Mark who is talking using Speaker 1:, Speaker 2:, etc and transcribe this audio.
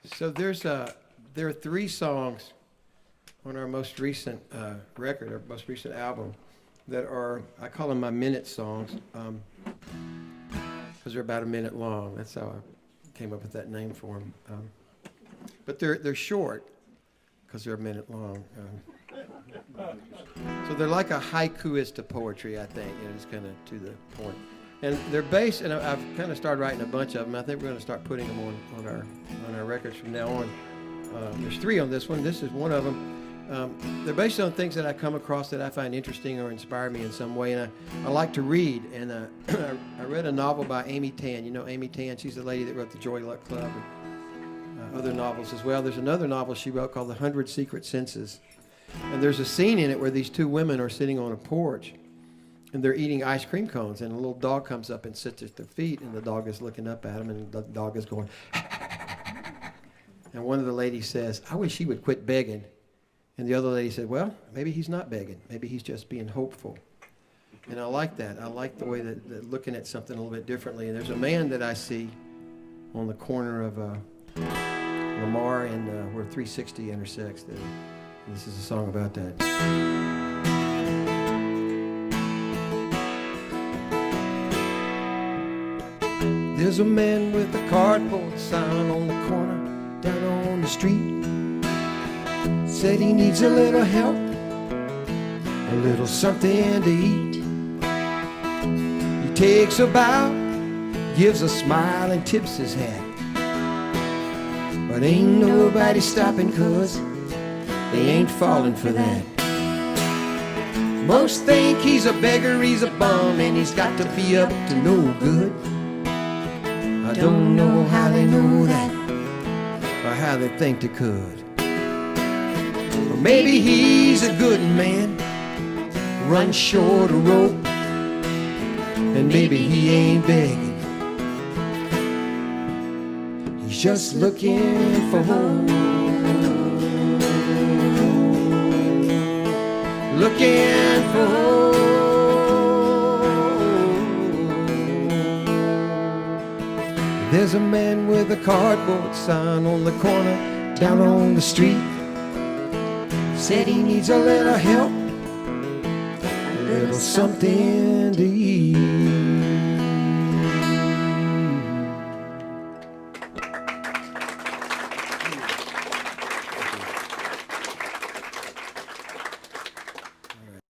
Speaker 1: So there are three songs on our most recent record, our most recent album, that are, I call them my minute songs, because they're about a minute long. That's how I came up with that name for them. But they're short, because they're a minute long. So they're like a haiku-ist to poetry, I think. You know, just kind of to the point. And they're based, and I've kind of started writing a bunch of them. I think we're going to start putting them on our records from now on. There's three on this one. This is one of them. They're based on things that I come across that I find interesting or inspire me in some way. And I like to read. And I read a novel by Amy Tan. You know Amy Tan? She's the lady that wrote The Joy Luck Club and other novels as well. There's another novel she wrote called The 100 Secret Senses. And there's a scene in it where these two women are sitting on a porch. And they're eating ice cream cones, and a little dog comes up and sits at their feet, and the dog is looking up at them, and the dog is going, and one of the ladies says, I wish he would quit begging. And the other lady said, well, maybe he's not begging. Maybe he's just being hopeful. And I like that. I like the way that looking at something a little bit differently. And there's a man that I see on the corner of Lamar and where 360 intersects. This is a song about that. There's a man with a cardboard sign on the corner down on the street. Said he needs a little help, a little something to eat. He takes a bow, gives a smile and tips his hat. But ain't nobody stopping 'cause they ain't falling for that. Most think he's a beggar, he's a bum, and he's got to be up to no good. I don't know how they know that, or how they think they could. Or maybe he's a good man, runs short of rope, and maybe he ain't begging. He's just looking for home, looking for home. There's a man with a cardboard sign on the corner down on the street. Said he needs a little help, a little something to eat.